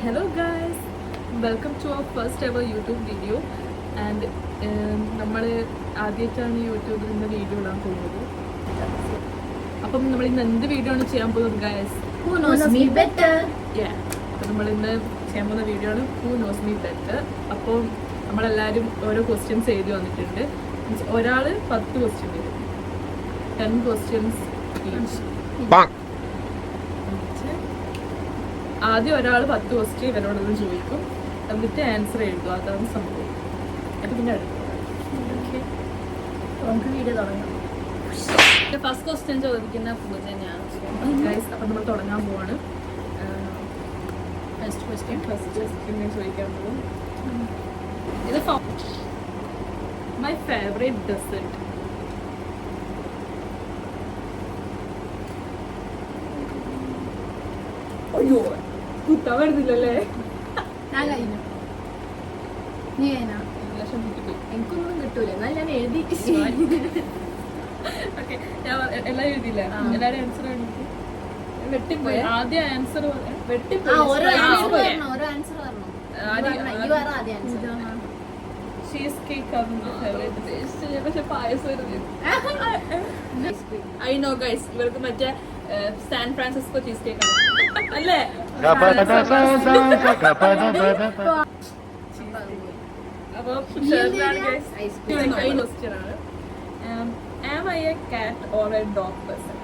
Hello guys, welcome to our first ever YouTube video and നമ്മൾ ആദ്യമായിട്ടാണ് യൂട്യൂബിൽ നിന്ന് വീഡിയോ ഇടാൻ പോകുന്നത്. അപ്പം നമ്മൾ ഇന്ന് എന്ത് വീഡിയോ ആണ് ചെയ്യാൻ പോകുന്നത് guys? Who knows me better? Yeah. അപ്പം നമ്മൾ ഇന്ന് ചെയ്യാൻ പോകുന്ന വീഡിയോ ആണ് Who knows me better. അപ്പോൾ നമ്മളെല്ലാവരും ഓരോ ക്വസ്റ്റ്യൻസ് എഴുതി വന്നിട്ടുണ്ട്. ഒരാൾ 10 ക്വസ്റ്റ്യൻ എഴുതി 10 ക്വസ്റ്റ്യൻസ് ഈച്ച്. ആദ്യം ഒരാൾ 10 ക്വസ്റ്റ്യൻ ഇവരോടൊന്ന് ചോദിക്കും, എന്നിട്ട് ആൻസർ എഴുതും. അതാണ് സംഭവം. അത് പിന്നെ നമുക്ക് വീഡിയോ തുടങ്ങാം. ഫസ്റ്റ് ക്വസ്റ്റ്യൻ ചോദിക്കുന്ന പൂജ ഞാൻ. അപ്പം നമ്മൾ തുടങ്ങാൻ പോവാണ്. ഫസ്റ്റ് ക്വസ്റ്റ്യൻ ഞാൻ ചോദിക്കാൻ പോകും. ഇത് മൈ ഫേവറേറ്റ് ഡെസേർട്ട്. അയ്യോ കുത്താൻ വരുന്നില്ലല്ലേ? ഞാൻ കഴിഞ്ഞു. നീ കഴിഞ്ഞാ? എനിക്കൊന്നും കിട്ടൂല, എന്നാൽ ഞാൻ എഴുതി. ഓക്കെ, ഞാൻ എല്ലാം എഴുതിയില്ല. എല്ലാവരും ആൻസർ എഴുതി വെട്ടിപ്പോയി. ആദ്യം ആൻസർ വെട്ടിപ്പോയി. ഓരോ ആൻസർ പറഞ്ഞു. ആദ്യം ആൻസർ. ചീസ് കേക്ക് ആണ് ഫേവറേറ്റ്. പക്ഷെ പായസം ഐ നോ ഗൈസ്, ഇവർക്ക് മറ്റേ സാൻ ഫ്രാൻസിസ്കോ ചീസ് കേക്ക് ആണ് അല്ലേ? അപ്പൊ ക്വസ്റ്റ്യൻ ആണ്. Am I a cat or a dog person?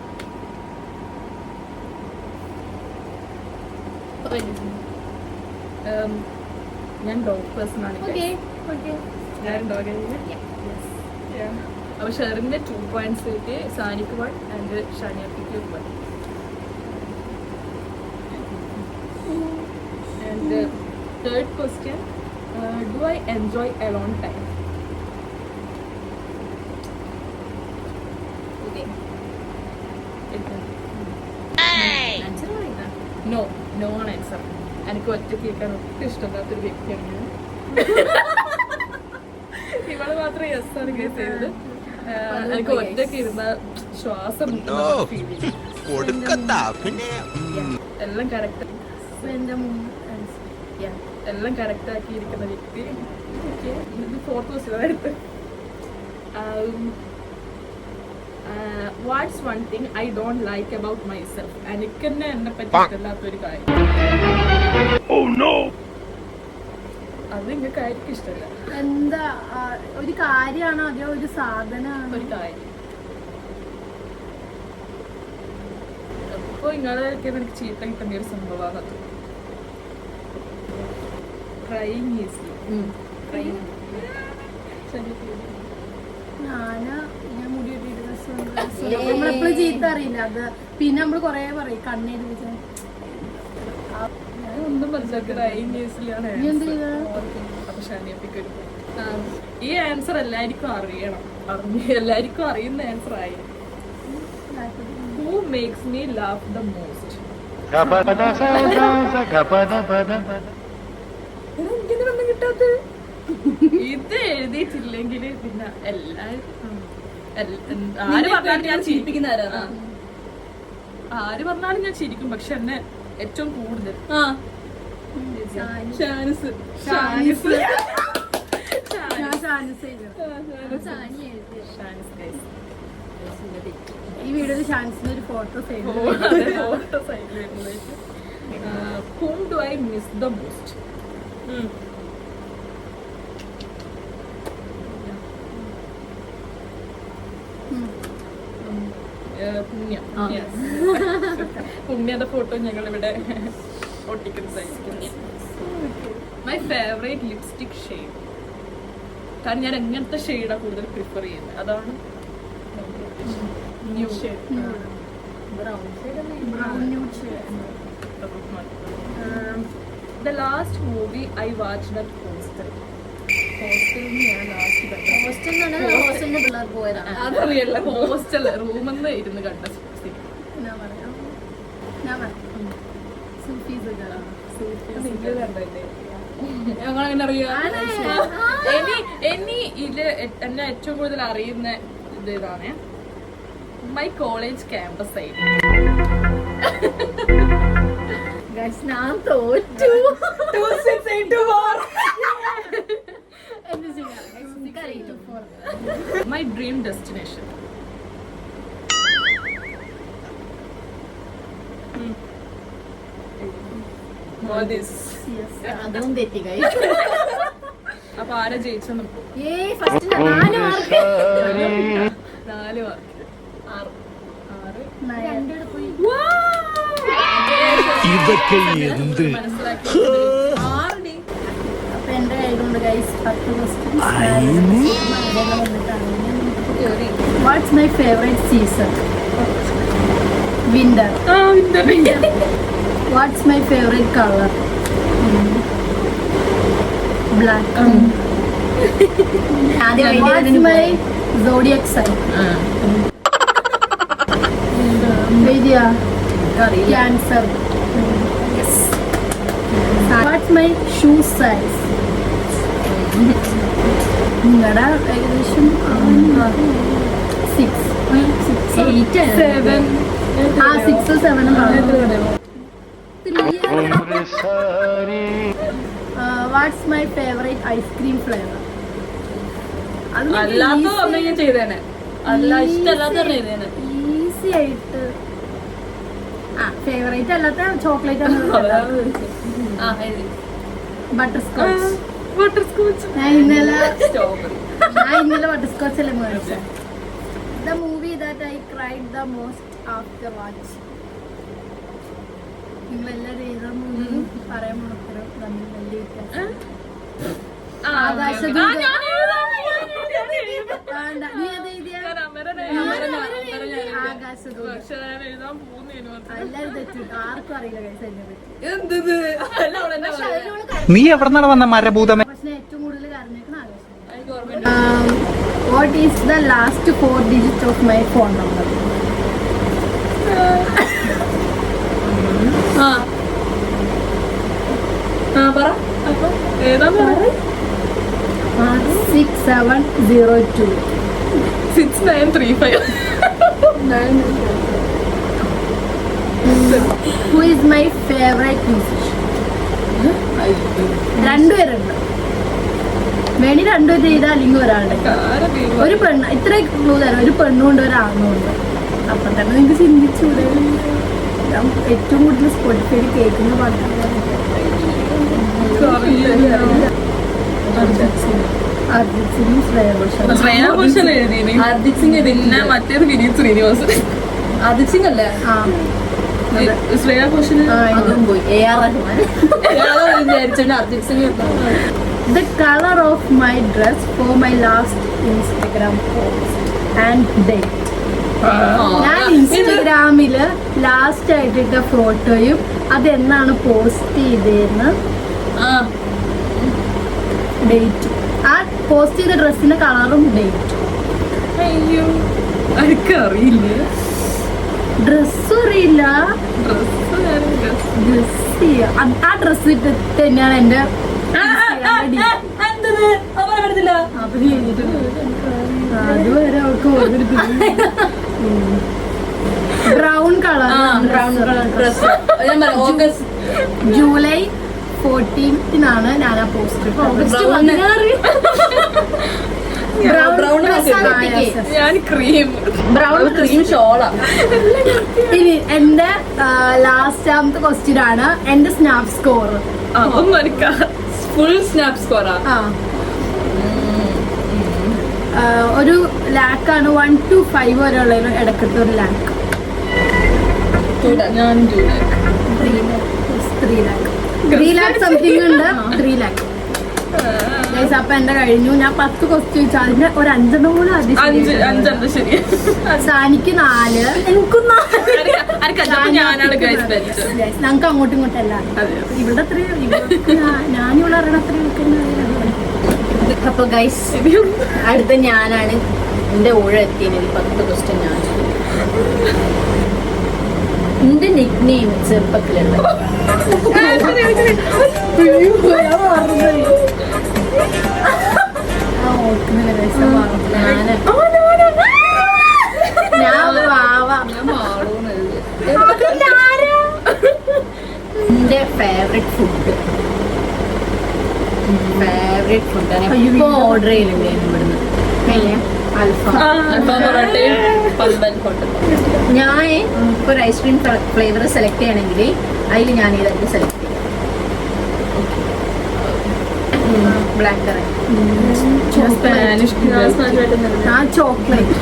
ഞാൻ ഡോഗ് പേഴ്സൺ ആണ്. ഞാൻ ഡോഗ്. അപ്പൊ ഷെറിന് 2 points കിട്ടി, സാനിക്ക് 1 ആൻഡ് ഷാനിയക്ക് 1. And third question, do I enjoy alone time? No ആണ് ആൻസർ. എനിക്ക് ഒറ്റയ്ക്ക് കേൾക്കാൻ ഒട്ടും ഇഷ്ടമില്ലാത്തൊരു വ്യക്തിയാണ് ഞാൻ. ഇവള് മാത്രം യെസ് ആണ് കേസ് ചെയ്തത്. എനിക്ക് ഒറ്റയ്ക്ക് ഇരുന്ന ശ്വാസം എല്ലാം കറക്റ്റ് എല്ലാം കറക്റ്റ് ആക്കിയിരിക്കുന്ന വ്യക്തി. ഫോർത്ത് ക്വസ്റ്റ്യൻ എടുത്ത്. What's one thing I don't like about myself. എനിക്ക് തന്നെ എന്നെ പറ്റി ഇഷ്ടമില്ലാത്തൊരു കാര്യം. അത് നിങ്ങൾക്കായിരിക്കും ഇഷ്ടമല്ല. എന്താ ഒരു കാര്യമാണോ അതോ ഒരു സാധനമാണോ? ഒരു കാര്യം. അപ്പൊ നിങ്ങളൊക്കെ എനിക്ക് ചീത്ത കിട്ടുന്ന ഒരു സംഭവമാണ് അത്. Crying easily. ഞാൻ മുടി നമ്മളെപ്പോഴും ചീത്ത അറിയില്ല. അത് പിന്നെ നമ്മള് കൊറേ പറയും കണ്ണെഴുതി. ഒന്നും മനസ്സിലാക്കിയാണ്. ഈ ആൻസർ എല്ലാവർക്കും അറിയണം. എല്ലാവർക്കും അറിയുന്ന ആൻസർ ആയി. Who makes me laugh the most? ഇതെന്തിനൊന്നും കിട്ടാത്ത ഇത് എഴുതിയിട്ടില്ലെങ്കിൽ പിന്നെ എല്ലാരും ആര് പറഞ്ഞാലും ഞാൻ ചിരിപ്പിക്കുന്നവരാണ്. ആര് പറഞ്ഞാലും ഞാൻ ചിരിക്കും. പക്ഷെ എന്നെ ഏറ്റവും കൂടുതൽ ഈ വീഡിയോയിൽ ഷാൻസിന്റെ ഒരു ഫോട്ടോ സൈഡിൽ. Whom do I miss the most? പുണ്യയുടെ ഫോട്ടോ ഞങ്ങൾ ഇവിടെ ഒട്ടിക്കുന്നതായിരിക്കും. My favourite lipstick shade. കാരണം ഞാൻ എങ്ങനത്തെ ഷെയ്ഡാണ് കൂടുതൽ പ്രിഫർ ചെയ്യുന്നത്. അതാണ് The last movie I watched at hostel. അതറിയല്ല, ഹോസ്റ്റൽ റൂമെന്ന് ഇരുന്ന് കണ്ട ഞങ്ങളെങ്ങനെ അറിയാം. ഇനി ഇതില് എന്നെ ഏറ്റവും കൂടുതൽ അറിയുന്ന ഇത് ഇതാണ് my college campus side. guys, ഞാൻ തോറ്റു. എന്ത് ചെയ്യാം? എനിക്കറിയില്ല. My dream destination. Yes, അതും തെറ്റി guys. അപ്പൊ ആരാ ജയിച്ചെന്ന് ഫസ്റ്റ് 4 മാർക്ക്. 4 മാർക്ക്. 2 പോയി. ഇതൊക്കെ എന്ത് അപ്പൊ എന്റെ കയ്യിലുണ്ട് guys 10 questions. What's my favourite season? Winter. What's my favourite colour? Black. What's my zodiac sign? Cancer. What's my shoe size? നിങ്ങളുടെ ഏകദേശം 6 7. 6 7 what's my favourite ice cream flavour? അല്ലാത്ത ഞാൻ ചെയ്തേനെ. അല്ല ഇഷ്ടമല്ലാത്ത ചെയ്തേനെ. ഈസി ആയിട്ട്. ഫേവറേറ്റ് അല്ലാത്ത ചോക്ലേറ്റ് ആണ്. Butterscotch. ഞാൻ ഇന്നലെ ബട്ടർ സ്കോച്ച് അല്ലേ മേടിച്ചത്. The movie that I cried the most after watch? നിങ്ങളെല്ലാവരും ഏതാ മൂവി പറയാൻ മാത്രം തമ്മിൽ വലിയ വ്യത്യാസം. ആകാശദൂത്. നീ അത് എഴുതിയ ആകാശദൂത്. എല്ലാവരും തെറ്റിട്ട് ആർക്കും അറിയില്ല guys അതിനെ പറ്റി. നീ എവിടെന്നാണ് വന്ന മരഭൂതമേ? പക്ഷെ ഏറ്റവും കൂടുതൽ കരഞ്ഞേക്കുന്ന Akashadoothu. What is the last 4 digits of my phone number? പറ. 6702. 6935. Who is my favorite musician? രണ്ടുപേരുണ്ട്. വേണി രണ്ടുപേരും ചെയ്ത അല്ലെങ്കിൽ ഒരാളുടെ. ഒരു പെണ്ണ്. ഇത്ര ക്ലൂ തരാം. ഒരു പെണ്ണുണ്ട് ഒരാണുണ്ട്. അപ്പൊ തന്നെ നിങ്ങൾക്ക് ചിന്തിച്ചൂടെ? ഞാൻ ഏറ്റവും കൂടുതൽ സ്പോട്ടിഫൈയിൽ കേൾക്കുന്ന പാട്ടാണ്. അർജിത് സിംഗും ശ്രേയ ഘോഷാലും. അർജിത് സിംഗ് പിന്നെ മറ്റേത് വിനീത് ശ്രീനിവാസൻ. അർജിത് സിംഗ് അല്ലേ? ശ്രേയ ഘോഷാല് അതും പോയി. AR Rahman വിചാരിച്ചോണ്ട് Arijit Singh. The color of my dress for my last Instagram post and date. ഞാൻ ഇൻസ്റ്റഗ്രാമില് ലാസ്റ്റ് ആയിട്ടിട്ട ഫോട്ടോയും അതെന്നാണ് പോസ്റ്റ് ചെയ്തതെന്ന് ഡേറ്റും. ആ പോസ്റ്റ് ചെയ്ത ഡ്രസ്സിന്റെ കളറും ഡേറ്റും. അയ്യോ എനിക്കറിയില്ല. ഡ്രസ്സും അറിയില്ല. ആ ഡ്രസ് ഇട്ട് തന്നെയാണ് എന്റെ അതുവരെ അവർക്ക് ബ്രൗൺ കളർ. ജൂലൈ 14th ഞാൻ ആ പോസ്റ്റ്. ഞാൻ ക്രീം ഷോളാ. ഇനി എന്റെ ലാസ്റ്റാമത്തെ ക്വസ്റ്റ്യൻ ആണ് എന്റെ സ്നാപ്പ് സ്കോർ. ഒന്നും എനിക്ക് ഫുൾ സ്നാപ്പ് സ്കോറാ. ഒരു ലാക്കാണ്. 1 to 5 വരെ ഉള്ള ഇടക്കത്തെ ഒരു ലാക്ക്. ഞാൻ 2 lakh. 3 lakh സംതിങ് ഉണ്ട്. 3 lakh. അപ്പൊ എന്റെ കഴിഞ്ഞു. ഞാൻ 10 ക്വസ്റ്റ്യൻ ചോദിച്ചു. അതിന്റെ ഒരു 5 കൂടെ അഞ്ചെണ്ണം ശരി. സാനിക്ക് 4. എനിക്കും ഞങ്ങൾക്ക് അങ്ങോട്ടും ഇങ്ങോട്ടല്ല. ഇവിടെ അത്രയും ഞാനിവിടെ അറിയണ അത്രയും. അപ്പൊ ഗൈസ് അടുത്ത ഞാനാണ്. എന്റെ ഊഴ എത്തിയത് 10 ക്വസ്റ്റ്യൻ ഞാൻ. എന്റെ നിക് നെയിം ചെറുപ്പത്തിലുണ്ട്. എന്റെ ഫേവറേറ്റ് ഫുഡ് ആണ് അയ്യോ, ഇപ്പൊ ഓർഡർ ചെയ്യുന്നുണ്ട് ഞാൻ ഇവിടുന്ന് അൽഫാം. ഞാൻ ഇപ്പൊ ഒരു ഐസ്ക്രീം ഫ്ലേവർ സെലക്ട് ചെയ്യണമെങ്കിൽ അതിൽ ഞാൻ ഇതൊക്കെ സെലക്ട് ചെയ്യാം. Black currant. ആ chocolate.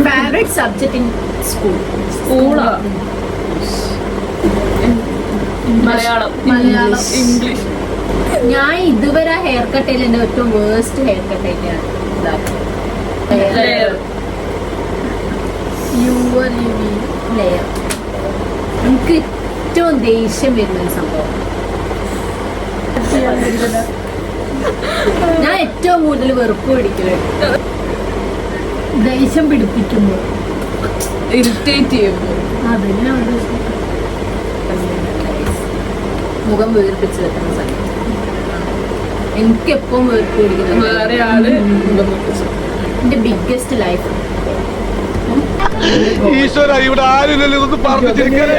Favourite subject in school. സ്കൂളാ മലയാളം ഇംഗ്ലീഷ്. ഞാൻ ഇതുവരെ ഹെയർ കട്ടയിൽ എന്റെ ഏറ്റവും വേസ്റ്റ് ഹെയർ കട്ടായിട്ടാണ് ലെയർ. എനിക്ക് ഏറ്റവും ദേഷ്യം വരുന്ന ഒരു സംഭവം. ഞാൻ ഏറ്റവും കൂടുതൽ വെറുപ്പ് പിടിക്കല് ദേഷ്യം പിടിപ്പിക്കുമ്പോൾ ഇറിറ്റേറ്റ് ചെയ്യുമ്പോൾ അതിനെ ഉദ്ദേശിച്ചു. മുഖം വീർപ്പിച്ച് വെക്കുന്ന സമയത്ത് എനിക്ക് എപ്പോഴും വെറുപ്പ് പിടിക്കുന്നത് വേറെ ആള് മുഖം മുട്ടിച്ചു. എന്റെ ബിഗ്ഗസ്റ്റ് ലൈഫ്. ഈശ്വര ഇവിടെ ആരുമില്ലല്ലോ ഇതൊന്ന് പറഞ്ഞു ചിരിക്കാനേ.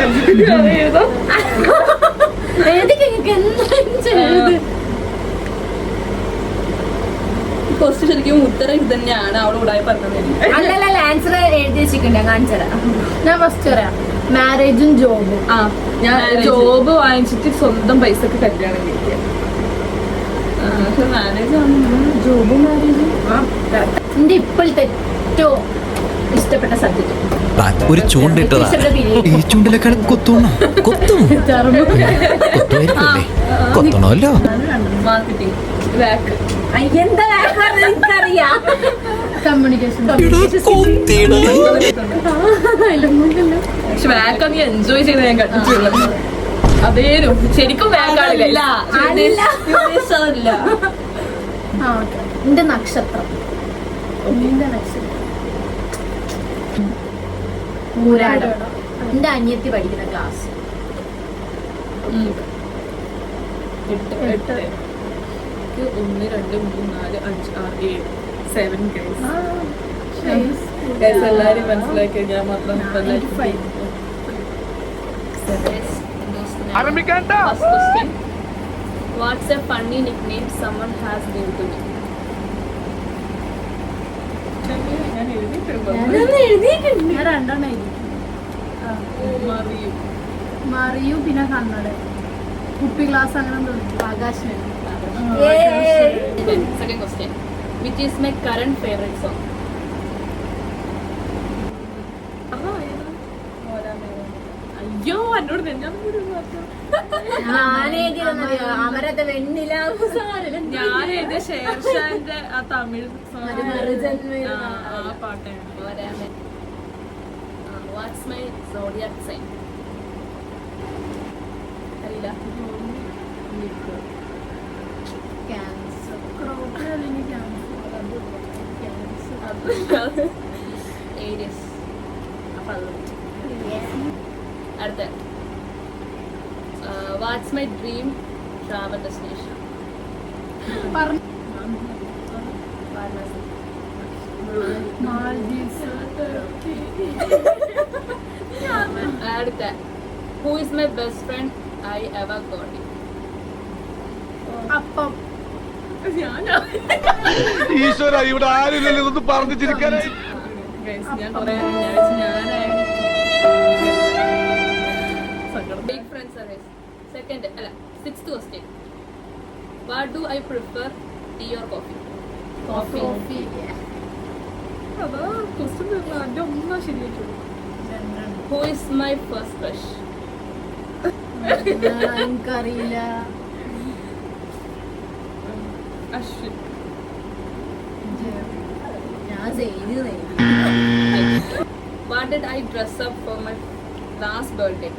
കുറച്ച് ശരിക്കും ഉത്തരം ഇത് തന്നെയാണ് അവൾ ഉടായി പറഞ്ഞത്. അല്ലല്ല ആൻസർ എഴുതി വെച്ചിട്ടുണ്ട്, ഞാൻ കാണിച്ചു തരാം. ഞാൻ ഫസ്റ്റ് പറയാം, മാരേജും ജോബും. ആ ഞാൻ ജോബ് വാങ്ങിച്ചിട്ട് സ്വന്തം പൈസക്ക് കല്യാണം കഴിക്കുക. മാരേജ് ആണ് ജോബും മാരേജും. എന്റെ ഇപ്പോഴത്തെ ഏറ്റവും ഇഷ്ടപ്പെട്ട സബ്ജക്ട് ഒരു ചൂണ്ടിട്ടതാ. ഈ ചൂണ്ടിലേക്കാൾ കൊത്തുണോ? കൊത്തും കൊത്തുമായിരിക്കില്ലേ? കൊത്തണമല്ലോ. Marketing back. എന്താ എനിക്കറിയാം. കമ്മ്യൂണിക്കേഷൻ. പക്ഷെ ബാക്ക് നീ എൻജോയ് ചെയ്ത് ഞാൻ കണ്ടിട്ടുള്ളത്. അതേലും ശരിക്കും ബാക്കാളില്ല. ആ ഓക്കെ. എന്റെ നക്ഷത്രം നിന്റെ നക്ഷത്രം പൂരാടം. എന്റെ അനിയത്തി പഠിക്കുന്ന ക്ലാസ്. 8 1 2 3 4 5 6 7 എല്ലാരും മനസ്സിലാക്കി. ഞാൻ മാത്രം ആരംഭിക്കണ്ട. First question. What's a funny nickname someone has given to me? ഞാൻ എഴുതിയിട്ടുണ്ട്. ഞാൻ രണ്ടെണ്ണം എഴുതി. മറിയും. മറിയും പിന്നെ കണ്ണട കുപ്പി ഗ്ലാസ് അങ്ങനെ ആകാശം. Second question. Which is my current favorite song? അയ്യോ എന്നോട് അമരത്തെ വെണ്ണില ഞാൻ എഴുതിയ ഷേർഷാന്റെ ആ തമിഴ് ആ പാട്ടാണ്. What's my zodiac sign? അറിയില്ല. ഏരിയസ്. അപ്പൊ അത് അടുത്ത what's my dream travel destination? അടുത്ത who is my best friend I ever got? അപ്പം ഈശ്വര ഇവിടെ ആരുമില്ലല്ലോ ഇതൊന്ന് പറഞ്ഞു ചിരിക്കാനേ. ഞാൻ കുറെ ബിഗ് ഫ്രണ്ട് സർവീസ്. സെക്കൻഡ് അല്ല 6th question. What do I prefer, tea or coffee? Coffee. അതാ ക്വസ്റ്റ്യൻ എന്റെ ഒന്നാ ശരിയായിട്ടുള്ളൂ. Who is my first crush? എനിക്കറിയില്ല. അശ്വിൻ. ഞാൻ ചെയ്തു. What did I dress up for my last birthday?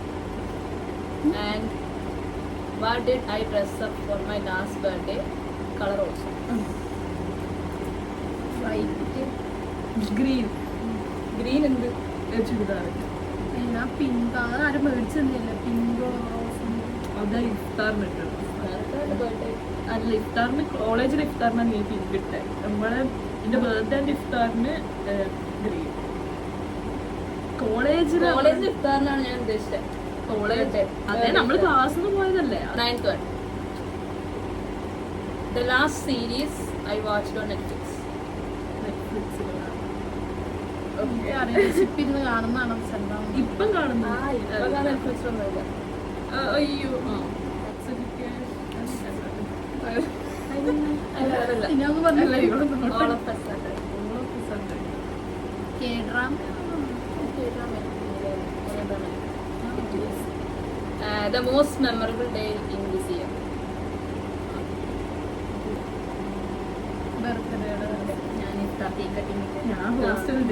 And what did I dress up for my last birthday? Color also. Green. Green എന്ത് ചുരിദാർ? ഞാൻ pink. അത് ആരും മേടിച്ചെന്നില്ല. പിങ്കോ അതാ ഇഫ്താറിന് ഇട്ടത്. അല്ല ഇഫ്താറിന് കോളേജിൽ ഇഫ്താറിനാണ് നീ പിങ്ക് ഇട്ടെ. നമ്മളെ എന്റെ ബർത്ത്ഡേ ആൻഡ് ഇഫ്താറിന് ഗ്രീൻ. കോളേജിൽ ഇഫ്താറിനാണ് ഞാൻ ഉദ്ദേശിച്ചത്. കോളേജ് അതെ നമ്മള് ക്ലാസ്സിൽ നിന്ന് പോയതല്ലേ 9th one. The last series I watched on Netflix. Recipe ഇരുന്ന് കാണുന്നതാണ് സംഭവം. ഇപ്പം കാണുന്നു Netflix ഒന്നുമില്ല. അയ്യോ ഇനിയൊന്നും പറഞ്ഞില്ല. All of us are there. കേഡ്രാം The most memorable day in this year. ബർത്ത്ഡേയുടെ ഞാൻ കേക്ക് കട്ടിങ്. ഞാൻ ഹോസ്റ്റലിൽ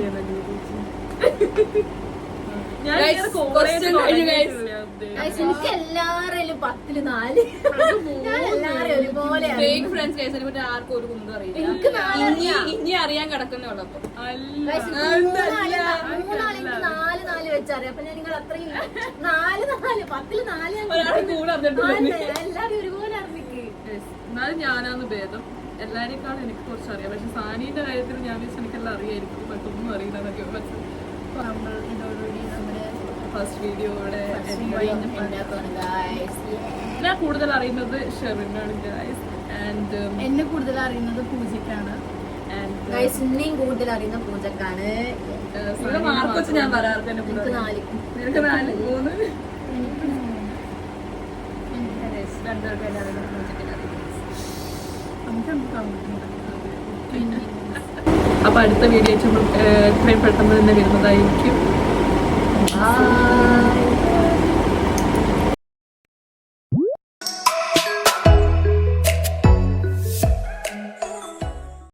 ഞാൻ Guys, ഇങ്ങനെ കോളേജ് question കഴിഞ്ഞു, guys. തുടങ്ങിയിട്ടില്ല. എനിക്ക് എല്ലാവരും 10-ല് 4. ഞാൻ എല്ലാവരും ഒരുപോലെയാണ്. Fake friends guys, അതിനെ പറ്റി ആർക്കും ഒരു കുന്തും അറിയില്ല. എനിക്ക് ഇനി അറിയാൻ കിടക്കുന്നേ ഉള്ളൂ. അപ്പൊ അല്ല Guys, മൂന്നാള് എനിക്ക് 4 വെച്ചറിയാം. അപ്പൊ ഞാൻ നിങ്ങൾ അത്രയും 4 10-ല് 4 ഒരാൾ കൂടെ അറിഞ്ഞിട്ടില്ല. എല്ലാവരും ഒരുപോലെ അറിഞ്ഞിക്ക്. Yes. എന്നാലും ഞാനാന്ന് ഭേദം എല്ലാരേക്കാളും എനിക്ക് കുറച്ച് അറിയാം പക്ഷെ സാനീന്റെ കാര്യത്തിൽ ഞാൻ വിചാരിച്ചു എനിക്കെല്ലാം അറിയായിരിക്കും ബട്ട് ഒന്നും അറിയില്ല എന്നൊക്കെ നമ്മൾ ഇതോടുകൂടി നമ്മുടെ ഫസ്റ്റ് വീഡിയോ ഇവിടെ ഉണ്ടാക്കണം guys. ഞാൻ കൂടുതൽ അറിയുന്നത് ഷെറിനാണ് ഗൈസ് ആൻഡ് എന്നെ കൂടുതൽ അറിയുന്നത് പൂജയ്ക്കാണ്. Guys, ഇന്നെയും കൂടുതൽ അറിയുന്ന പൂജക്കാണ്. മാർക്ക് വെച്ച് ഞാൻ പറയാറുണ്ട്. എനിക്ക് 4. നിനക്ക് 4 3 രണ്ടുപേർക്ക് എന്നെ അറിയുന്ന പൂജക്കിനെ അറിയാം. അപ്പൊ അടുത്ത വീഡിയോ എത്രയും പെട്ടെന്ന് തന്നെ വരുന്നതായിരിക്കും. Bye.